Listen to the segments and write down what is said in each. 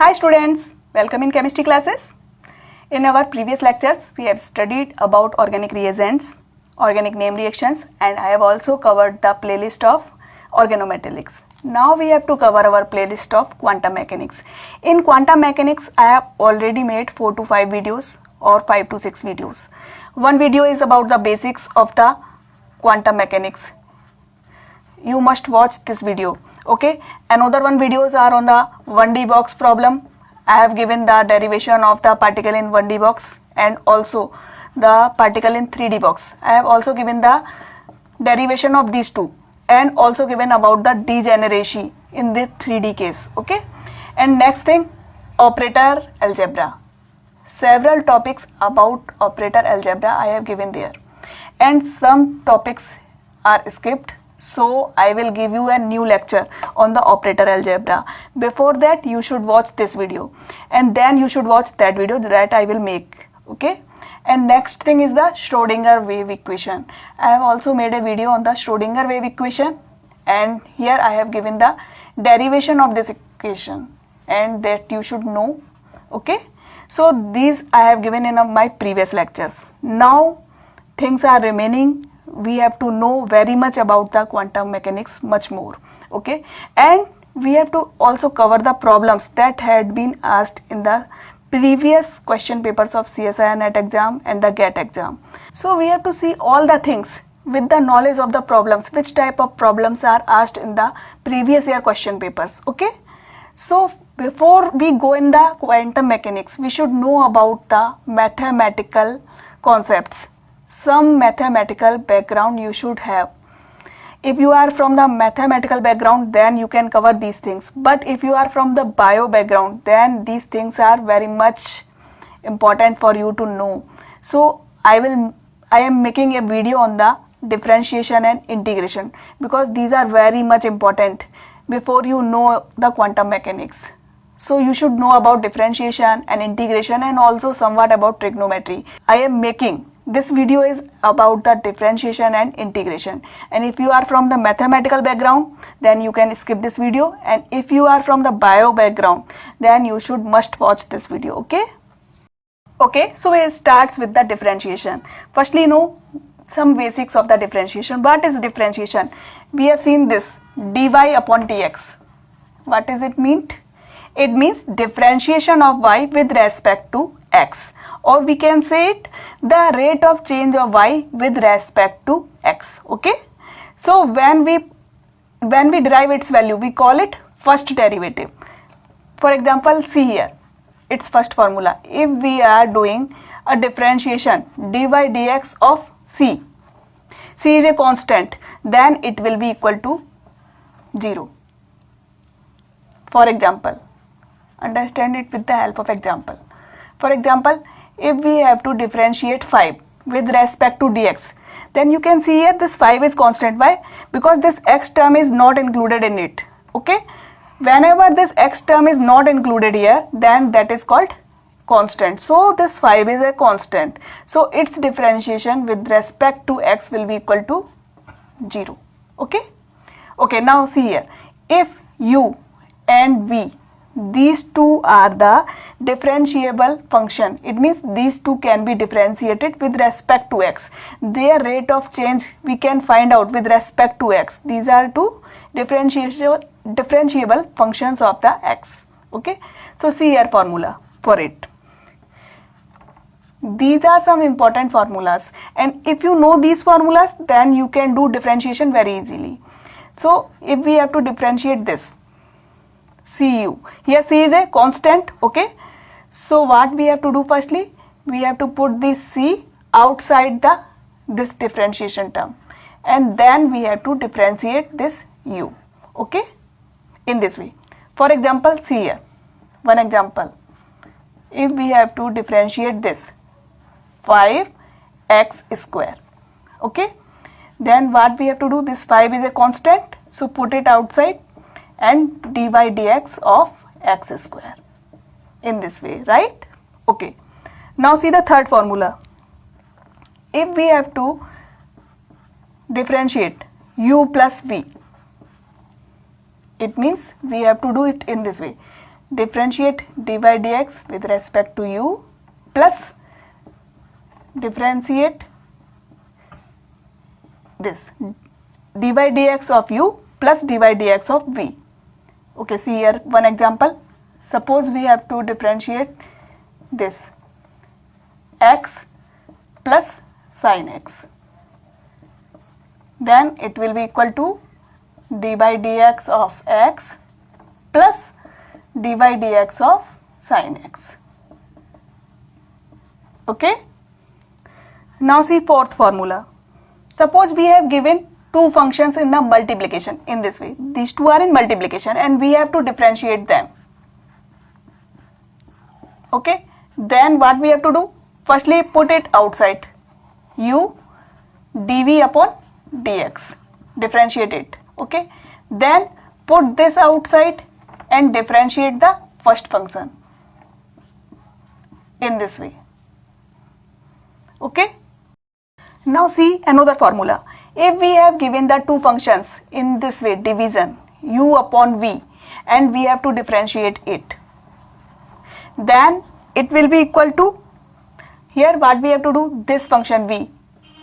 Hi students, welcome in chemistry classes. In our previous lectures, we have studied about organic reagents, organic name reactions, and I have also covered the playlist of organometallics. Now we have to cover our playlist of quantum mechanics. In quantum mechanics, I have already made 4 to 5 videos or 5 to 6 videos. One video is about the basics of the quantum mechanics. You must watch this video. Okay, another one videos are on the 1D box problem. I have given the derivation of the particle in 1D box and also the particle in 3D box. I have also given the derivation of these two and also given about the degeneration in the 3D case. Okay, and next thing, operator algebra. Several topics about operator algebra I have given there, and some topics are skipped. So I will give you a new lecture on the operator algebra. Before that, you should watch this video and then you should watch that video that I will make. Okay, and next thing is the Schrodinger wave equation. I have also made a video on the Schrodinger wave equation, and here I have given the derivation of this equation and that you should know. Okay, so these I have given in my previous lectures. Now things are remaining. We have to know very much about the quantum mechanics, much more. Okay, and we have to also cover the problems that had been asked in the previous question papers of CSIR NET exam and the GATE exam. So we have to see all the things with the knowledge of the problems, which type of problems are asked in the previous year question papers. Okay, so before we go in the quantum mechanics, we should know about the mathematical concepts. Some mathematical background you should have. If you are from the mathematical background, then you can cover these things. But if you are from the bio background, then these things are very much important for you to know. So I am making a video on the differentiation and integration because these are very much important before you know the quantum mechanics. So you should know about differentiation and integration and also somewhat about trigonometry. I am making this video is about the differentiation and integration, and if you are from the mathematical background, then you can skip this video, and if you are from the bio background, then you should must watch this video. Okay, so it starts with the differentiation. Firstly, know some basics of the differentiation. What is differentiation? We have seen this dy upon dx. What does it mean? It means differentiation of y with respect to x, or we can say it the rate of change of y with respect to x. Okay, so when we derive its value, we call it first derivative. For example, see here its first formula. If we are doing a differentiation dy dx of c is a constant, then it will be equal to 0. For example, understand it with the help of example. For example, if we have to differentiate 5 with respect to dx, then you can see here this 5 is constant. Why? Because this x term is not included in it. Okay, whenever this x term is not included here, then that is called constant. So this 5 is a constant, so its differentiation with respect to x will be equal to 0. Okay, now see here, if u and v, these two are the differentiable function. It means these two can be differentiated with respect to x. Their rate of change we can find out with respect to x. These are two differentiable functions of the x. Okay, so see here formula for it. These are some important formulas, and if you know these formulas, then you can do differentiation very easily. So if we have to differentiate this Cu. Here C is a constant. Okay, so what we have to do, firstly we have to put this C outside this differentiation term, and then we have to differentiate this U. Okay, in this way. For example, see here one example. If we have to differentiate this 5x square, okay, then what we have to do, this 5 is a constant, so put it outside and dy dx of x square in this way, right? Okay, now see the third formula. If we have to differentiate u plus v, it means we have to do it in this way. differentiate dy dx with respect to u plus differentiate this dy dx of u plus dy dx of v. Okay, see here one example. Suppose we have to differentiate this x plus sin x, then it will be equal to dy dx of x plus dy dx of sin x. Okay, now see fourth formula. Suppose we have given two functions in the multiplication in this way. These two are in multiplication and we have to differentiate them. Okay, then what we have to do? Firstly, put it outside. U dv upon dx. Differentiate it. Okay, then put this outside and differentiate the first function in this way. Okay, now see another formula. If we have given the two functions in this way, division u upon v, and we have to differentiate it, then it will be equal to, here what we have to do, this function v,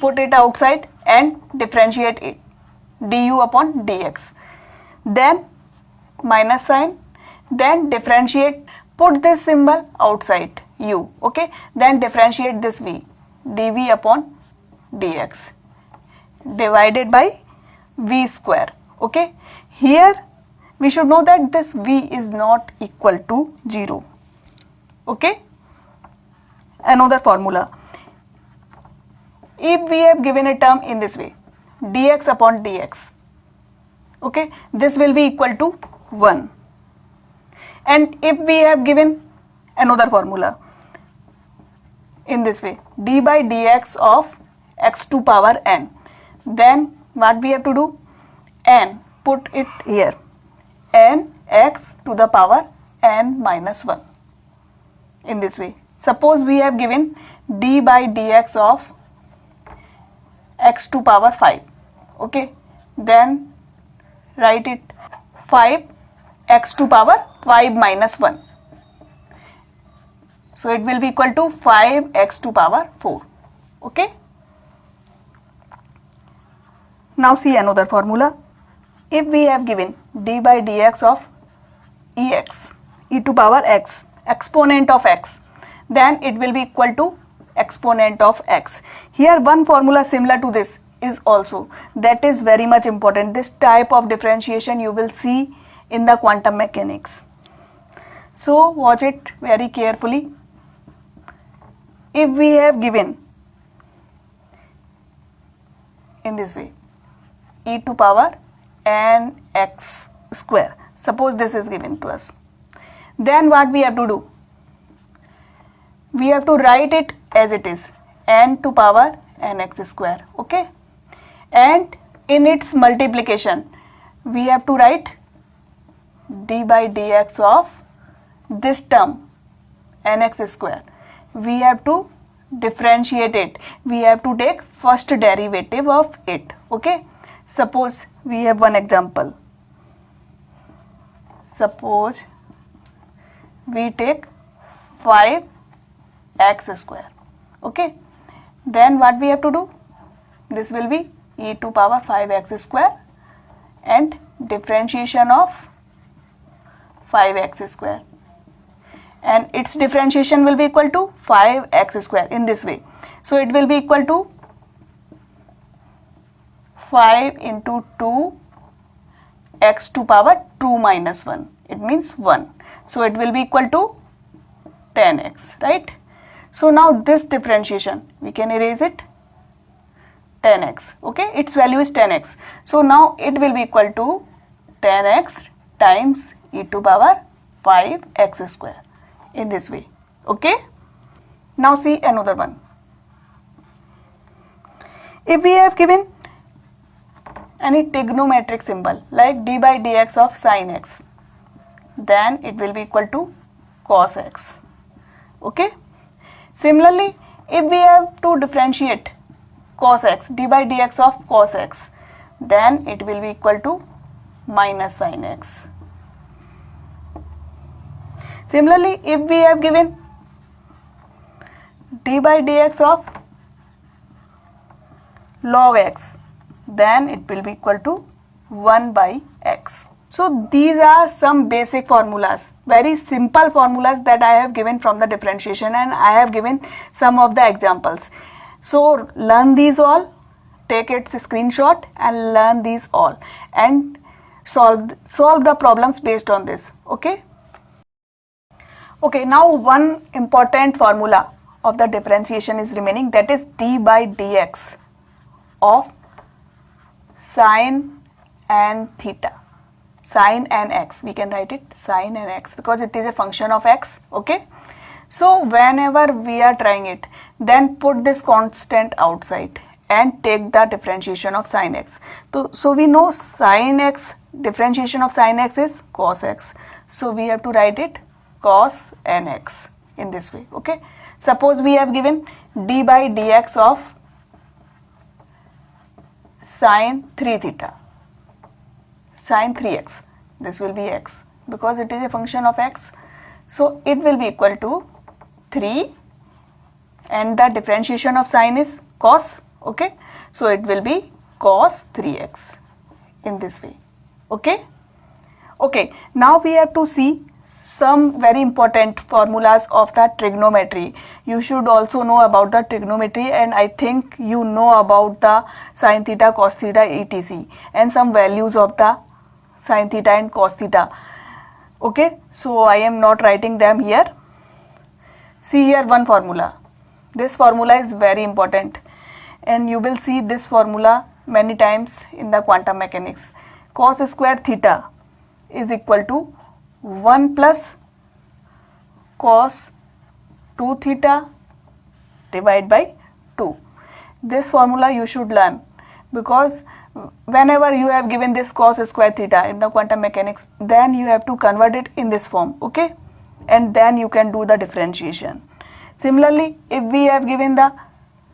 put it outside and differentiate it, du upon dx, then minus sign, then differentiate, put this symbol outside u, okay, then differentiate this v, dv upon dx divided by v square. Okay, here we should know that this v is not equal to 0. Okay, another formula. If we have given a term in this way, dx upon dx, okay, this will be equal to 1. And if we have given another formula in this way, d by dx of x to power n, then what we have to do? N, put it here, n x to the power n minus 1 in this way. Suppose we have given d by dx of x to power 5, okay, then write it 5 x to power 5 minus 1, so it will be equal to 5 x to power 4. Okay, now see another formula. If we have given d by dx of ex, e to power x, exponent of x, then it will be equal to exponent of x. Here one formula similar to this is also, that is very much important. This type of differentiation you will see in the quantum mechanics, so watch it very carefully. If we have given in this way, e to power n x square, suppose this is given to us, then what we have to do? We have to write it as it is, n to power nx square, okay, and in its multiplication we have to write d by dx of this term nx square. We have to differentiate it, we have to take first derivative of it. Okay, suppose we have one example. Suppose we take 5x square, okay, then what we have to do? This will be e to power 5x square and differentiation of 5x square, and its differentiation will be equal to 5x square in this way. So it will be equal to 5 into 2 x to power 2 minus 1, it means 1. So it will be equal to 10x, right? So now this differentiation we can erase it, 10x, okay, its value is 10x. So now it will be equal to 10x times e to power 5x square in this way. Okay, now see another one. If we have given any trigonometric symbol like d by dx of sin x, then it will be equal to cos x. Okay, similarly if we have to differentiate cos x, d by dx of cos x, then it will be equal to minus sin x. Similarly, if we have given d by dx of log x, then it will be equal to 1 by x. So these are some basic formulas, very simple formulas that I have given from the differentiation, and I have given some of the examples. So learn these all, take its screenshot and learn these all, and solve the problems based on this. Okay. Okay, now one important formula of the differentiation is remaining, that is d by dx of sine and theta, sine and x. We can write it sine and x because it is a function of x. Okay, so whenever we are trying it, then put this constant outside and take the differentiation of sine x. So we know sine x, differentiation of sine x is cos x, so we have to write it cos nx in this way. Okay, suppose we have given d by dx of sine 3 theta, sine 3x, this will be x because it is a function of x, so it will be equal to 3, and the differentiation of sine is cos. Okay, so it will be cos 3x in this way. Okay. Okay, now we have to see some very important formulas of the trigonometry. You should also know about the trigonometry, and I think you know about the sin theta, cos theta, etc., and some values of the sin theta and cos theta. Okay, so I am not writing them here. See here one formula. This formula is very important, and you will see this formula many times in the quantum mechanics. Cos square theta is equal to 1 plus cos 2 theta divided by 2. This formula you should learn, because whenever you have given this cos square theta in the quantum mechanics, then you have to convert it in this form. Okay, and then you can do the differentiation. Similarly, if we have given the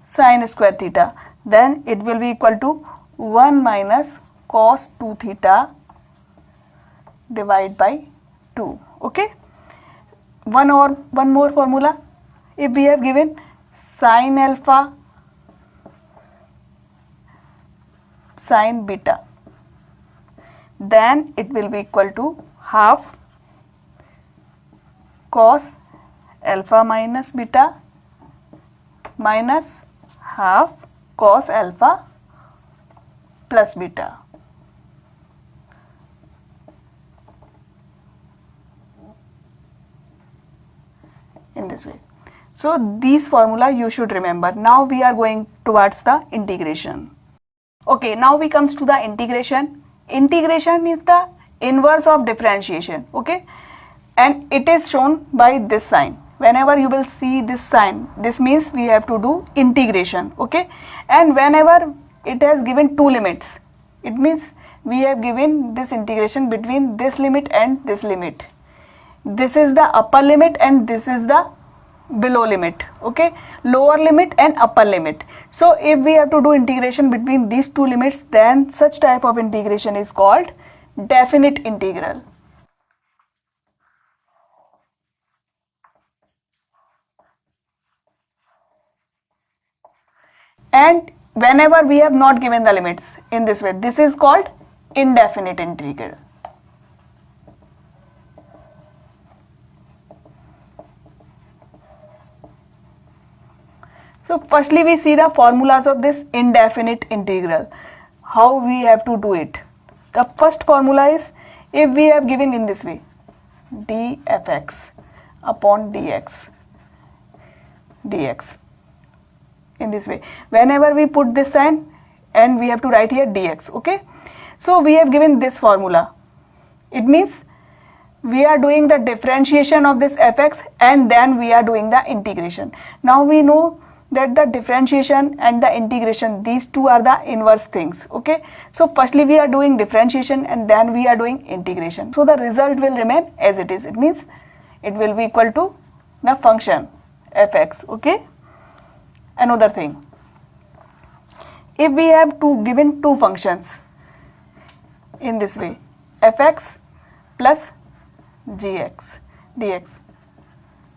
sin square theta, then it will be equal to 1 minus cos 2 theta divided by 2. Okay, one more formula. If we have given sin alpha sin beta, then it will be equal to half cos alpha minus beta minus half cos alpha plus beta. In this way. So these formula you should remember. Now we are going towards the integration. Okay, now we comes to the integration. Integration is the inverse of differentiation. Okay, and it is shown by this sign. Whenever you will see this sign, this means we have to do integration. Okay, and whenever it has given two limits, it means we have given this integration between this limit and this limit. This is the upper limit and this is the below limit. Okay, lower limit and upper limit. So if we have to do integration between these two limits, then such type of integration is called definite integral. And whenever we have not given the limits in this way, this is called indefinite integral. So firstly we see the formulas of this indefinite integral, how we have to do it. The first formula is, if we have given in this way dfx upon dx in this way, whenever we put this sign and we have to write here dx. Okay, so we have given this formula. It means we are doing the differentiation of this fx and then we are doing the integration. Now we know that the differentiation and the integration, these two are the inverse things. Okay, so firstly we are doing differentiation and then we are doing integration. So the result will remain as it is. It means it will be equal to the function fx. Okay, another thing, if we have given two functions in this way, fx plus gx dx,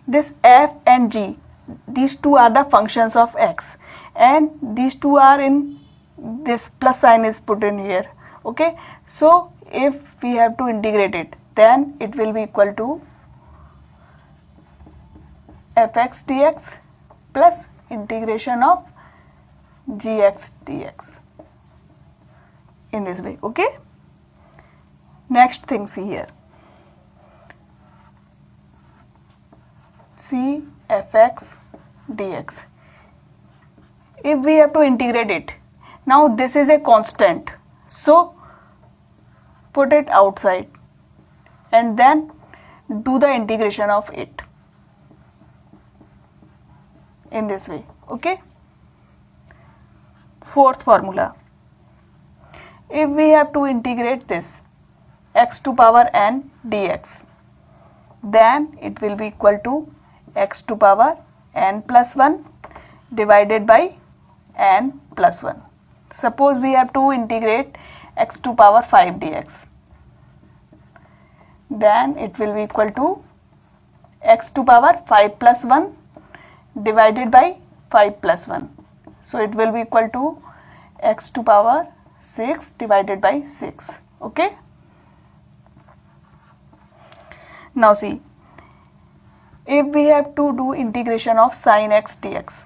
this f and g, these two are the functions of x, and these two are in, this plus sign is put in here. Okay, so if we have to integrate it, then it will be equal to fx dx plus integration of gx dx in this way. Okay, next thing, see here, see fx dx. If we have to integrate it, now this is a constant, so put it outside and then do the integration of it in this way. Okay, fourth formula, if we have to integrate this x to power n dx, then it will be equal to x to power n plus 1 divided by n plus 1. Suppose we have to integrate x to power 5 dx, then it will be equal to x to power 5 plus 1 divided by 5 plus 1. So it will be equal to x to power 6 divided by 6. Okay. Now see, if we have to do integration of sin x dx,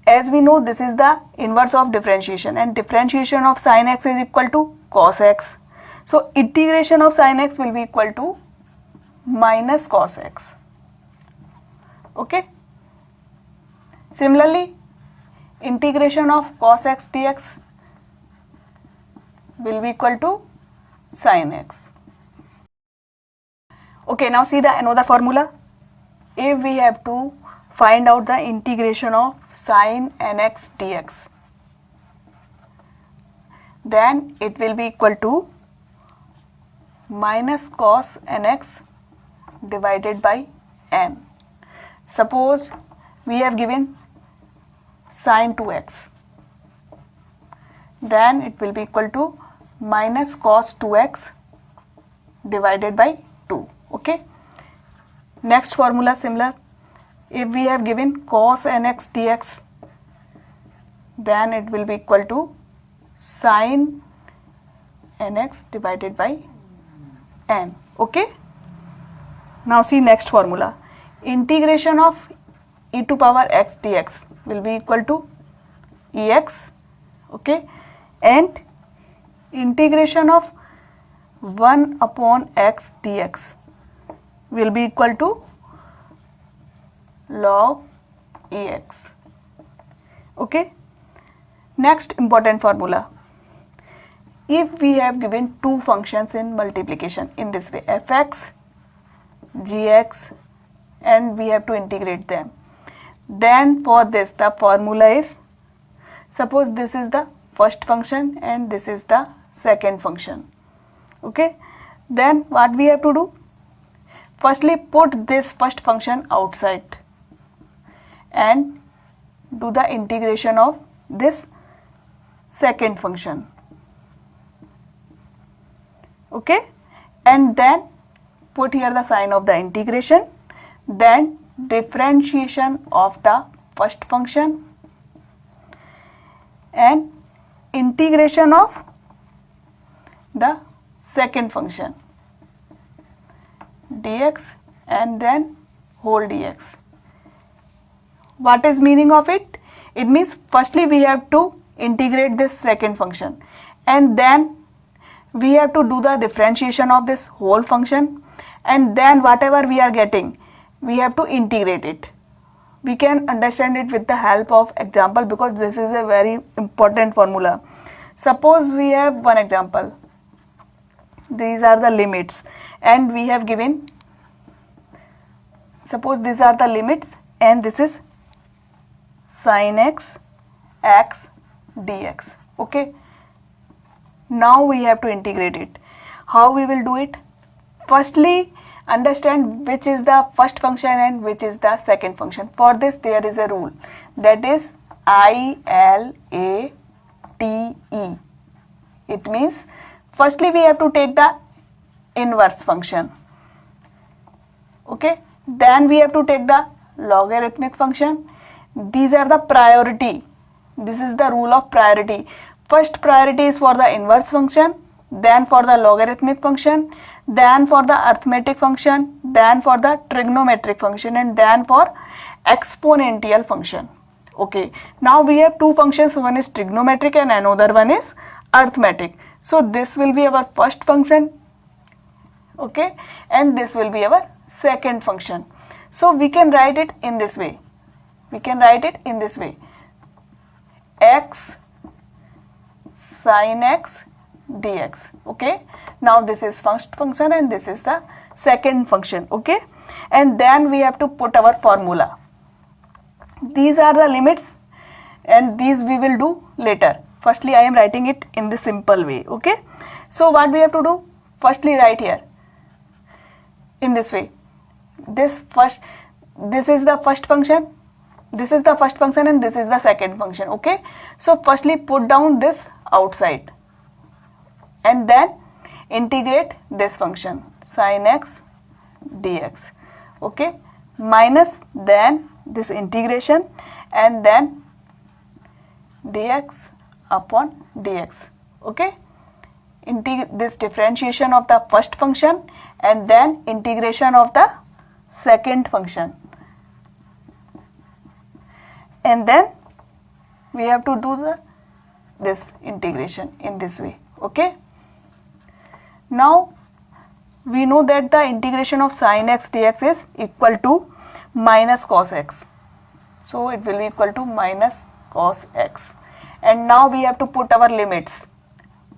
as we know this is the inverse of differentiation, and differentiation of sin x is equal to cos x. So integration of sin x will be equal to minus cos x. Okay. Similarly, integration of cos x dx will be equal to sin x. Okay, now see the another formula. If we have to find out the integration of sin nx dx, then it will be equal to minus cos nx divided by n. Suppose we have given sin 2x, then it will be equal to minus cos 2x divided by 2. Okay. Next formula similar. If we have given cos nx dx, then it will be equal to sin nx divided by n. Okay. Now see next formula. Integration of e to power x dx will be equal to ex. Okay. And integration of 1 upon x dx will be equal to log ex. Okay. Next important formula. If we have given two functions in multiplication in this way, fx, gx, and we have to integrate them, then for this the formula is, suppose this is the first function and this is the second function. Okay. Then what we have to do? Firstly, put this first function outside and do the integration of this second function. Okay. And then put here the sign of the integration, then differentiation of the first function and integration of the second function dx and then whole dx. What is meaning of it? It means firstly we have to integrate this second function and then we have to do the differentiation of this whole function, and then whatever we are getting we have to integrate it. We can understand it with the help of example because this is a very important formula. Suppose we have one example. These are the limits and we have given, suppose these are the limits and this is sin x dx. Okay. Now we have to integrate it. How we will do it? Firstly, understand which is the first function and which is the second function. For this there is a rule, that is ILATE. It means firstly we have to take the inverse function. Okay, then we have to take the logarithmic function. These are the priority. This is the rule of priority. First priority is for the inverse function, then for the logarithmic function, then for the arithmetic function, then for the trigonometric function, and then for exponential function. Okay, now we have two functions, one is trigonometric and another one is arithmetic. So this will be our first function, okay, and this will be our second function. So we can write it in this way. We can write it in this way: x sin x dx. Okay, now this is first function and this is the second function. Okay, and then we have to put our formula. These are the limits and these we will do later. Firstly, I am writing it in the simple way. Okay, so what we have to do? Firstly, write here in this way. This is the first function, this is the first function, and this is the second function. Okay, so firstly put down this outside and then integrate this function sin x dx. Okay, minus then this integration and then dx upon dx. Okay, this differentiation of the first function and then integration of the second function, and then we have to do this integration in this way. Okay, now we know that the integration of sin x dx is equal to minus cos x, so it will be equal to minus cos x, and now we have to put our limits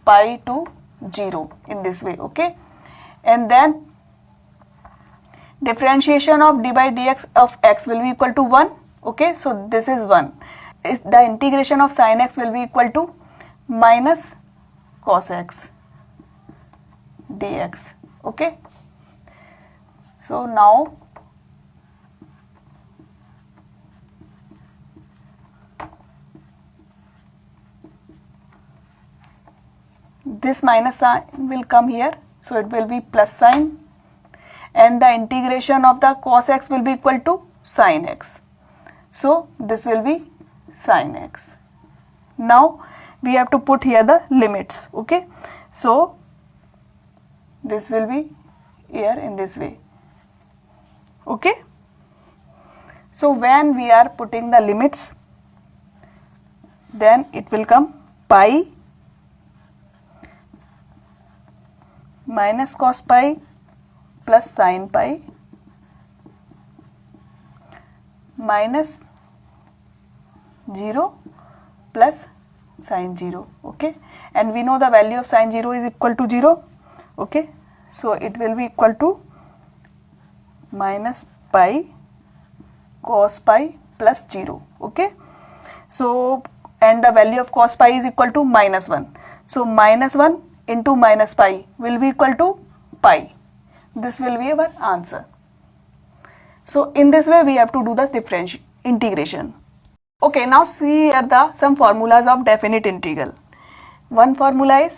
pi to 0 in this way. Okay, and then differentiation of d by dx of x will be equal to 1. Okay, so this is 1. The integration of sin x will be equal to minus cos x dx. Okay, so now this minus sign will come here, so it will be plus sign, and the integration of the cos x will be equal to sin x, so this will be sin x. Now we have to put here the limits. Okay, so this will be here in this way. Okay, so when we are putting the limits, then it will come pi minus cos pi plus sin pi minus 0 plus sin 0. Okay, and we know the value of sin 0 is equal to 0. Okay, so it will be equal to minus pi cos pi plus 0. Okay, so and the value of cos pi is equal to minus 1, so minus 1 into minus pi will be equal to pi. This will be our answer. So in this way we have to do the differential integration. Okay, now see here the some formulas of definite integral. One formula is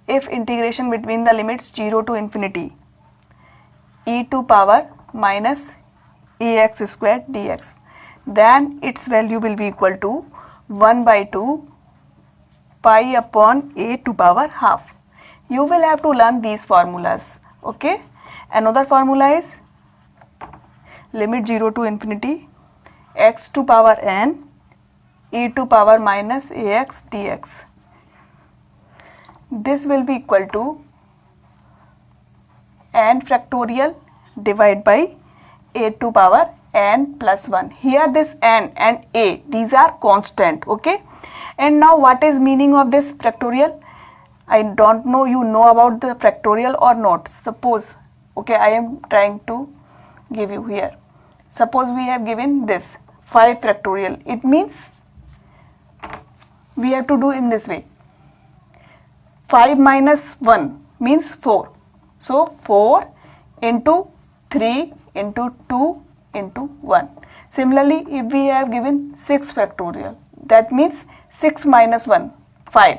if integration between the limits 0 to infinity e to power minus ax squared dx, then its value will be equal to 1 by 2 pi upon a to power half. You will have to learn these formulas. Okay, another formula is limit 0 to infinity x to power n e to power minus ax dx. This will be equal to n factorial divided by a to power n plus 1. Here this n and a, these are constant. Okay, and now what is meaning of this factorial? I don't know you know about the factorial or not. Suppose, okay, I am trying to give you here. Suppose we have given this 5 factorial. It means we have to do in this way. 5 minus 1 means 4. So 4 into 3 into 2 into 1. Similarly, if we have given 6 factorial, that means 6 minus 1, 5.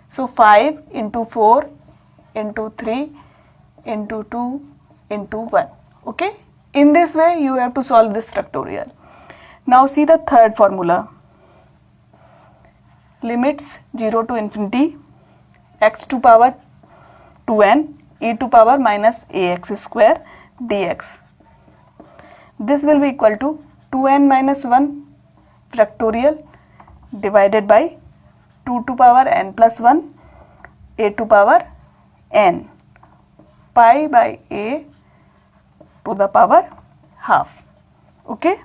So 5 into 4 into 3 into 2 into 1. Okay, in this way you have to solve this factorial. Now see the third formula. Limits 0 to infinity x to power 2n e to power minus ax square dx. This will be equal to 2n minus 1 factorial divided by 2 to power n plus 1 a to power n pi by a to the power half. Okay.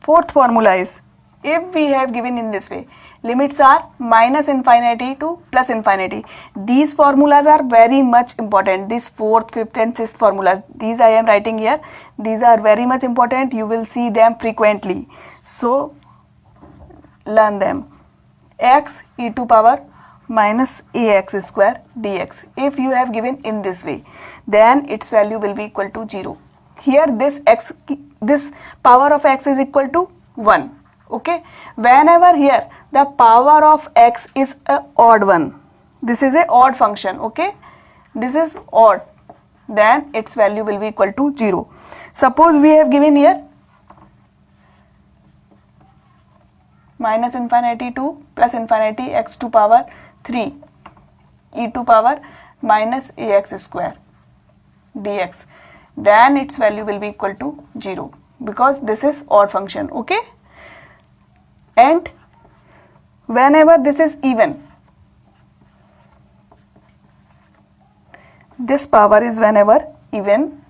Fourth formula is, if we have given in this way, limits are minus infinity to plus infinity. These formulas are very much important. These fourth, fifth and sixth formulas, these I am writing here. These are very much important. You will see them frequently. So learn them. X e to power minus ax square dx. If you have given in this way, then its value will be equal to 0. Here this power of x is equal to 1. Okay, whenever here the power of x is a odd one, this is a odd function. Okay, this is odd, then its value will be equal to 0. Suppose we have given here minus infinity to plus infinity x to power 3 e to power minus ax square dx, then its value will be equal to 0 because this is odd function. Okay, and whenever this is even, this power is whenever even,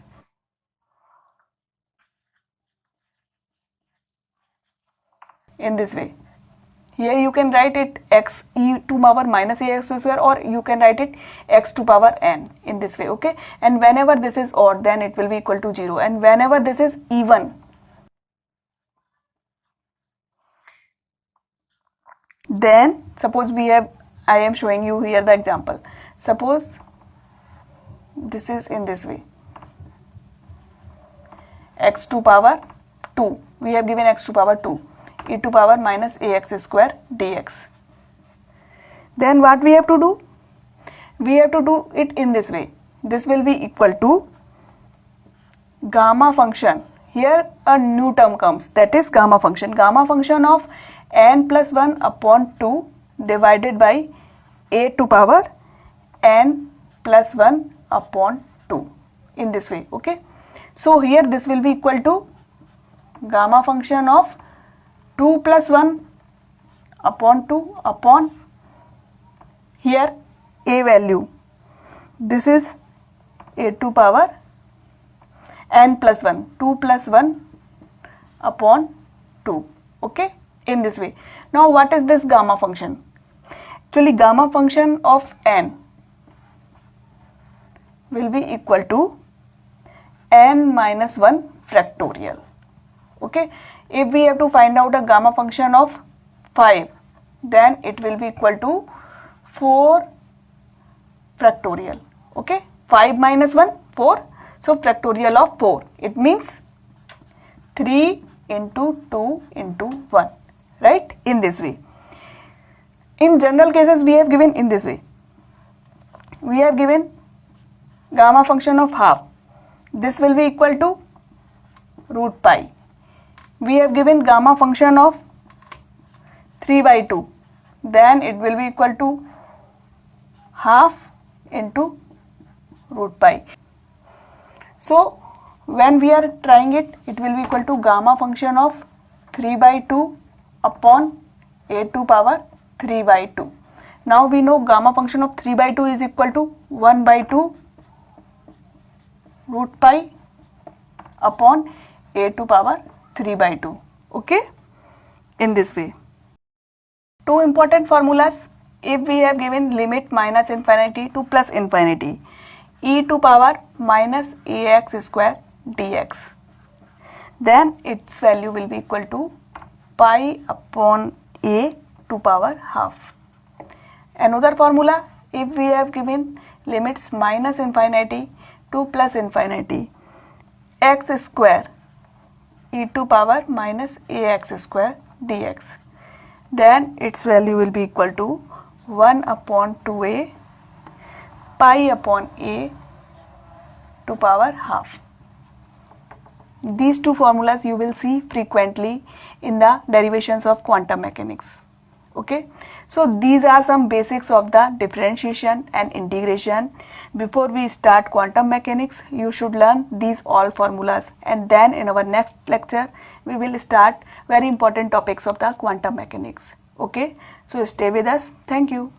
in this way. Here you can write it x e to power minus ax square, or you can write it x to power n in this way. Okay, and whenever this is odd, then it will be equal to 0, and whenever this is even, then suppose we have, I am showing you here the example. Suppose this is in this way, x to power 2, we have given x to power 2 e to power minus ax square dx. Then what we have to do? We have to do it in this way. This will be equal to gamma function. Here a new term comes, that is gamma function. Gamma function of n plus 1 upon 2 divided by a to power n plus 1 upon 2, in this way. Okay, so here this will be equal to gamma function of 2 plus 1 upon 2 upon here a value, this is a to power n plus 1, 2 plus 1 upon 2. Okay, in this way. Now what is this gamma function? Actually gamma function of n will be equal to n minus 1 factorial. Okay, if we have to find out a gamma function of 5, then it will be equal to 4 factorial. Okay, 5 minus 1, 4, so factorial of 4, it means 3 into 2 into 1, right, in this way. In general cases we have given in this way. We have given gamma function of half, this will be equal to root pi. We have given gamma function of 3 by 2, then it will be equal to half into root pi. So when we are trying it, it will be equal to gamma function of 3 by 2 upon a to power 3 by 2. Now we know gamma function of 3 by 2 is equal to 1 by 2 root pi upon a to power 3 by 2. Okay, in this way. Two important formulas. If we have given limit minus infinity to plus infinity, e to power minus ax square dx, then its value will be equal to pi upon a to power half. Another formula, if we have given limits minus infinity to plus infinity, x square e to power minus ax square dx, then its value will be equal to 1 upon 2a pi upon a to power half. These two formulas you will see frequently in the derivations of quantum mechanics. Okay, so these are some basics of the differentiation and integration. Before we start quantum mechanics, you should learn these all formulas, and then in our next lecture we will start very important topics of the quantum mechanics. Okay, so stay with us. Thank you.